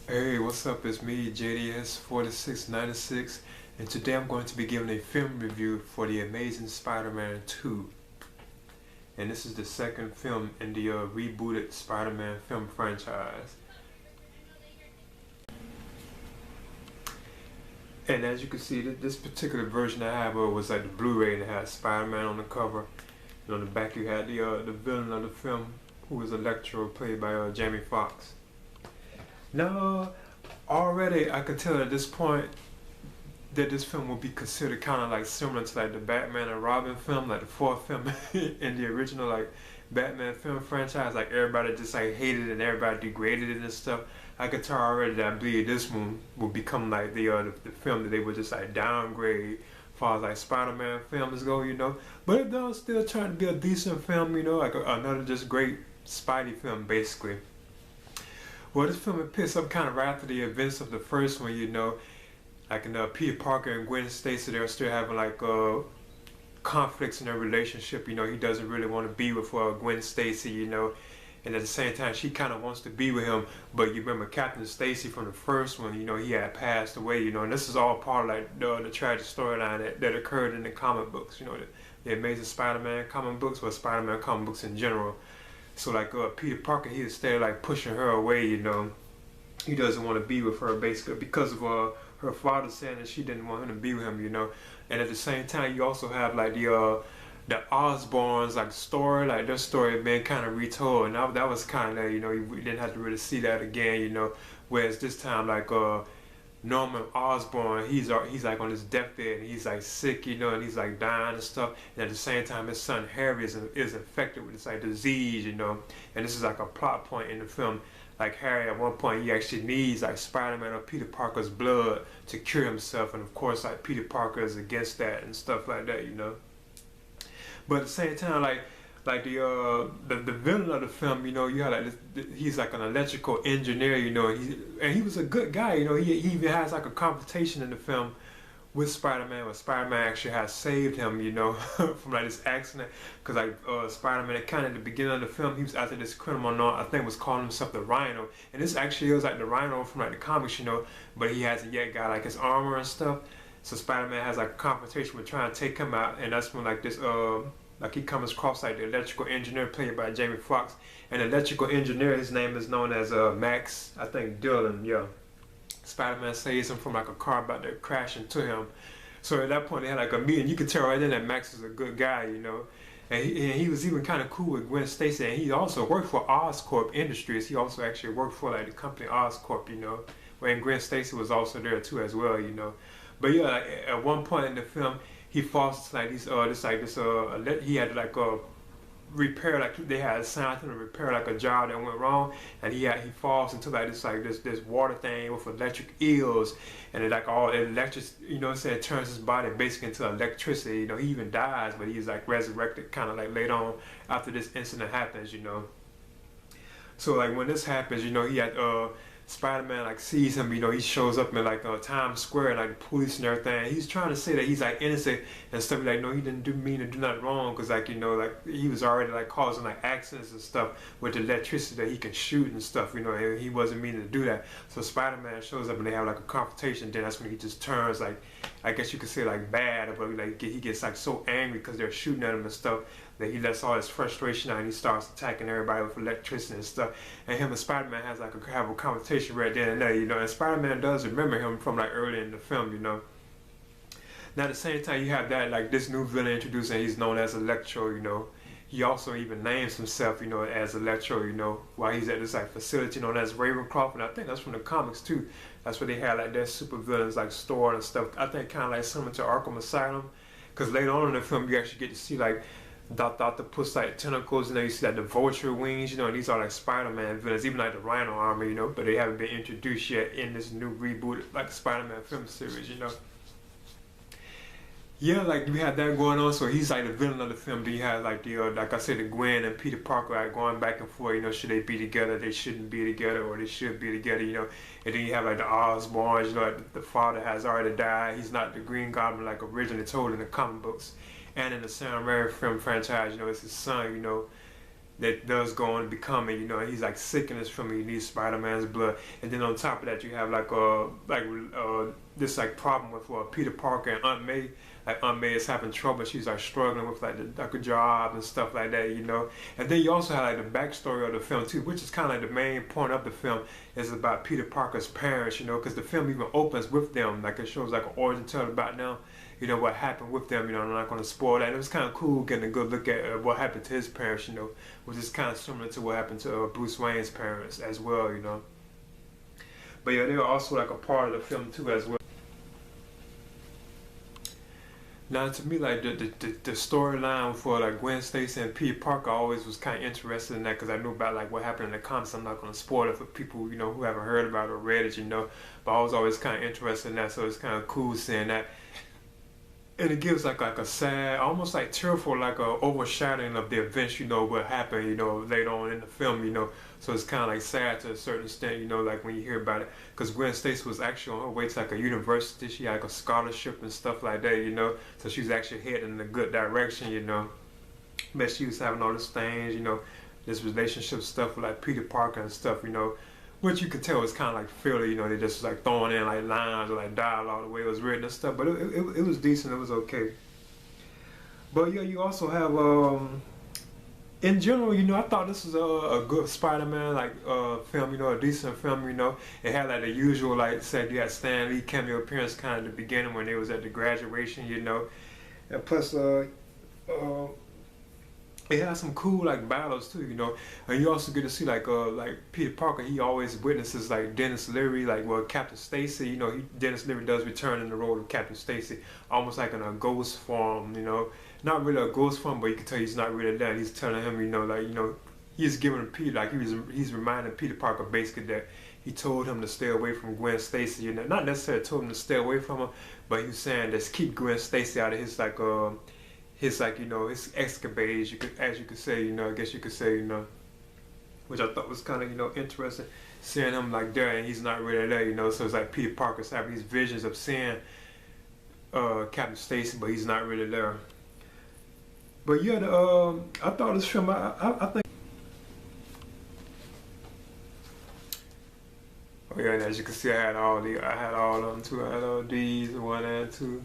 Hey, what's up? It's me, JDS4696, and today I'm going to be giving a film review for The Amazing Spider-Man 2. And this is the second film in the rebooted Spider-Man film franchise. And as you can see, this particular version I have was like the Blu-ray, and it had Spider-Man on the cover. And on the back you had the villain of the film, who was Electro, played by Jamie Foxx. Now, already I could tell at this point that this film will be considered kind of like similar to like the Batman and Robin film, like the fourth film in the original like Batman film franchise. Like everybody just like hated it and everybody degraded it and stuff. I could tell already that I believe this one will become like the film that they would just like downgrade as far as like Spider-Man films go, you know. But they're still trying to be a decent film, you know, like another just great Spidey film basically. Well, this film it picks up kind of right after the events of the first one, you know. Like in Peter Parker and Gwen Stacey, they're still having like conflicts in their relationship. You know, he doesn't really want to be with Gwen Stacey, you know. And at the same time, she kind of wants to be with him. But you remember Captain Stacy from the first one, you know, he had passed away, you know. And this is all part of like the tragic storyline that occurred in the comic books, you know, the Amazing Spider-Man comic books or Spider-Man comic books in general. So like Peter Parker, he instead like pushing her away, you know. He doesn't want to be with her basically because of her father saying that she didn't want him to be with him, you know. And at the same time, you also have like the Osborns like story, like their story being kind of retold, and that was kind of, you know, we didn't have to really see that again, you know. Whereas this time, like Norman Osborn, he's like on his deathbed and he's like sick, you know, and he's like dying and stuff. And at the same time, his son Harry is infected with this like disease, you know. And this is like a plot point in the film. Like Harry, at one point, he actually needs like Spider-Man or Peter Parker's blood to cure himself, and of course, like Peter Parker is against that and stuff like that, you know. But at the same time, like the villain of the film, you know, you had like he's like an electrical engineer, you know, and he was a good guy, you know. He even has like a confrontation in the film with Spider-Man, where Spider-Man actually has saved him, you know, from like this accident. Cause like Spider-Man, kind of at the beginning of the film, he was after this criminal, I think was calling himself the Rhino, and this actually was like the Rhino from like the comics, you know, but he hasn't yet got like his armor and stuff. So Spider-Man has like a confrontation with trying to take him out, and that's when like this like he comes across like the electrical engineer played by Jamie Foxx, and the electrical engineer, his name is known as Max, I think Dillon, yeah. Spider-Man saves him from like a car about to crash into him. So at that point they had like a meeting. You could tell right then that Max is a good guy, you know. And he was even kind of cool with Gwen Stacey, and he also worked for Oscorp Industries. He also actually worked for like the company Oscorp, you know. When Gwen Stacey was also there too as well, you know. But yeah, like, at one point in the film, he falls to like he had like a repair, like they had assigned him to repair like a job that went wrong, and he falls into like this water thing with electric eels, and it like all electric, you know, it turns his body basically into electricity, you know. He even dies, but he's like resurrected kind of like later on after this incident happens, you know. So like when this happens, you know, he had Spider-Man like sees him, you know, he shows up in like Times Square and like the police and everything. He's trying to say that he's like innocent and stuff, like no, he didn't mean to do nothing wrong, because like, you know, like he was already like causing like accidents and stuff with the electricity that he can shoot and stuff, you know, and he wasn't meaning to do that. So Spider-Man shows up and they have like a confrontation. Then that's when he just turns like, I guess you could say like bad, but like he gets like so angry because they're shooting at him and stuff, that he lets all his frustration out and he starts attacking everybody with electricity and stuff. And him and Spider-Man have a conversation right then and there, you know. And Spider-Man does remember him from like early in the film, you know. Now at the same time, you have that like this new villain introduced, and he's known as Electro, you know. He also even names himself, you know, as Electro, you know, while he's at this like facility known as Ravencroft, and I think that's from the comics too. That's where they had like their super villains like stored and stuff. I think kind of like similar to Arkham Asylum, because later on in the film you actually get to see like Dr. Puss like tentacles, you know, you see like the vulture wings, you know, and these are like Spider-Man villains, even like the Rhino armor, you know, but they haven't been introduced yet in this new reboot like Spider-Man film series, you know. Yeah, like you have that going on, so he's like the villain of the film. Then you have like like I said, the Gwen and Peter Parker like going back and forth, you know, should they be together, they shouldn't be together, or they should be together, you know. And then you have like the Osborns, you know, like the father has already died, he's not the Green Goblin like originally told in the comic books. And in the Sam Raimi film franchise, you know, it's his son, you know. that does go on becoming, you know, he's like sickness from it. He needs Spider-Man's blood, and then on top of that, you have this like problem with Peter Parker and Aunt May. Like Aunt May is having trouble. She's like struggling with like a job and stuff like that, you know. And then you also have like the backstory of the film too, which is kind of like the main point of the film is about Peter Parker's parents, you know, because the film even opens with them. Like it shows like an origin tale about them, you know, what happened with them. You know, I'm not going to spoil that. And it was kind of cool getting a good look at what happened to his parents, you know, which is kind of similar to what happened to Bruce Wayne's parents as well, you know. But yeah, they were also like a part of the film too as well. Now, to me, like the storyline for like Gwen Stacey and Peter Parker, I always was kind of interested in that because I knew about like what happened in the comics. I'm not going to spoil it for people, you know, who haven't heard about it or read it, you know. But I was always kind of interested in that, so it's kind of cool seeing that. And it gives like a sad, almost like tearful, like a overshadowing of the events, you know, what happened, you know, later on in the film, you know. So it's kind of like sad to a certain extent, you know, like when you hear about it. Because Gwen Stacey was actually on her way to like a university. She had like a scholarship and stuff like that, you know. So she was actually heading in a good direction, you know. But she was having all these things, you know, this relationship stuff with like Peter Parker and stuff, you know. Which you could tell was kind of like filler, you know, they just like throwing in like lines or like dialogue the way it was written and stuff. But it was decent, it was okay. But yeah, you also have, in general, you know, I thought this was a good Spider-Man like film, you know, a decent film, you know. It had like the usual, like say you had Stan Lee cameo appearance kind of at the beginning when they was at the graduation, you know. And plus, it has some cool like battles too, you know, and you also get to see like Peter Parker. He always witnesses like Dennis Leary, like Captain Stacy. You know, Dennis Leary does return in the role of Captain Stacy, almost like in a ghost form. You know, not really a ghost form, but you can tell he's not really there. He's telling him, you know, like he's giving Peter like he's reminding Peter Parker basically that he told him to stay away from Gwen Stacey. You know, not necessarily told him to stay away from her, but he was saying just keep Gwen Stacey out of his like you know, his escapades, as you could say, you know, I guess you could say, you know, which I thought was kind of, you know, interesting, seeing him like there and he's not really there, you know. So it's like Peter Parker's having these visions of seeing Captain Stacy, but he's not really there. But yeah, I thought this film, I think. Oh yeah, and as you can see, I had all of them too. I had all these, 1 and 2.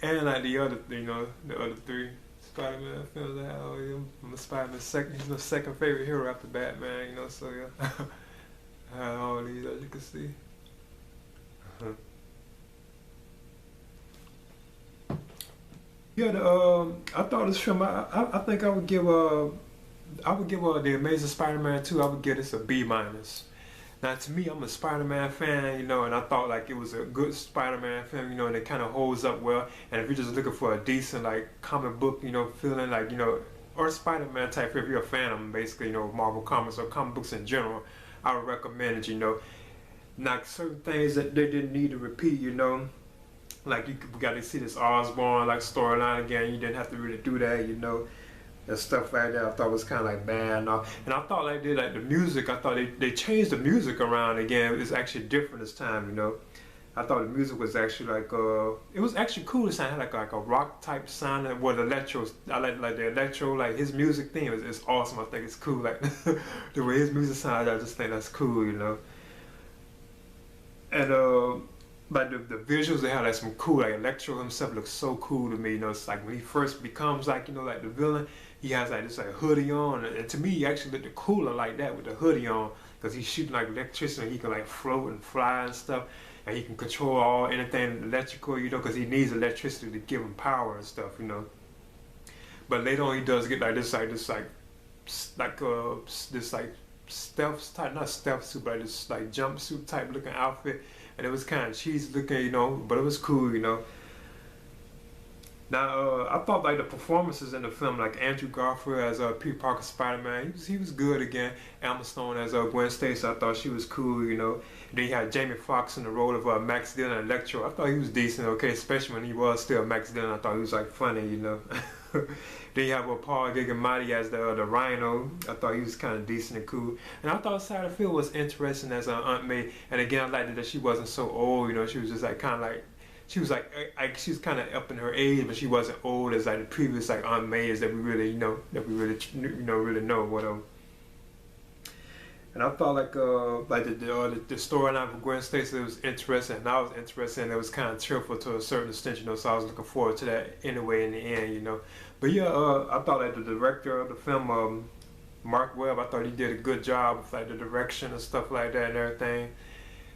And like the other, you know, the other 3 Spider-Man films I had all of them. I'm a Spider-Man's he's my second favorite hero after Batman, you know, so yeah. I had all these, as you can see. Yeah, I thought this film, I think I would give The Amazing Spider-Man 2, I would give this a B-. Now, to me, I'm a Spider-Man fan, you know, and I thought like it was a good Spider-Man film, you know, and it kind of holds up well. And if you're just looking for a decent like comic book, you know, feeling like, you know, or Spider-Man type, if you're a fan of them, basically, you know, Marvel comics or comic books in general, I would recommend it, you know. Now, certain things that they didn't need to repeat, you know, like we got to see this Osborn like storyline again. You didn't have to really do that, you know. And stuff like that I thought was kind of like bad and all. And I thought like they like the music, I thought they changed the music around again. It's actually different this time, you know. I thought the music was actually like it was actually cool this time. It had like a rock type sound and what electro, I like the electro, like his music theme is awesome. I think it's cool, like the way his music sounds, I just think that's cool, you know. And like the visuals, they had like some cool, like Electro himself looks so cool to me, you know. It's like when he first becomes like, you know, like the villain, he has like this like hoodie on, and to me he actually looked cooler like that with the hoodie on, because he's shooting like electricity and he can like float and fly and stuff, and he can control anything electrical, you know, because he needs electricity to give him power and stuff, you know. But later on he does get like this stealth type, not stealth suit, but this like jumpsuit type looking outfit, and it was kind of cheesy looking, you know, but it was cool, you know. Now, I thought like the performances in the film, like Andrew Garfield as Peter Parker Spider-Man, he was good again. Emma Stone as Gwen Stacey, I thought she was cool, you know. And then you had Jamie Foxx in the role of Max Dillon and Electro. I thought he was decent, okay, especially when he was still Max Dillon. I thought he was like funny, you know. Then you have Paul Giamatti as the Rhino. I thought he was kind of decent and cool. And I thought Sally Field was interesting as Aunt May. And again, I liked it that she wasn't so old, you know. She was just like kind of like, she was like she was kind of up in her age, but she wasn't old as like the previous like Aunt Mays that we really really know whatever. And I felt like the storyline for Gwen Stacey was interesting, and I was interested, and it was kind of cheerful to a certain extent, so I was looking forward to that anyway in the end. But yeah, I thought like the director of the film, Mark Webb, I thought he did a good job with like the direction and stuff like that and everything.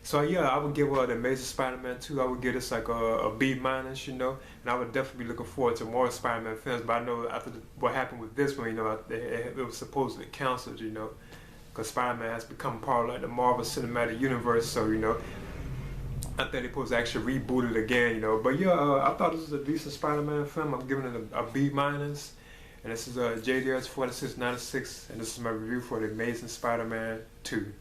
So yeah, I would give The Amazing Spider-Man 2, I would give this like a B minus, and I would definitely be looking forward to more Spider-Man films. But I know after what happened with this one, it was supposedly canceled, because Spider-Man has become part of like the Marvel Cinematic Universe. So I think they're supposed to actually reboot it again, But yeah, I thought this was a decent Spider-Man film. I'm giving it a B minus. And this is JDS 4696, and this is my review for The Amazing Spider-Man 2.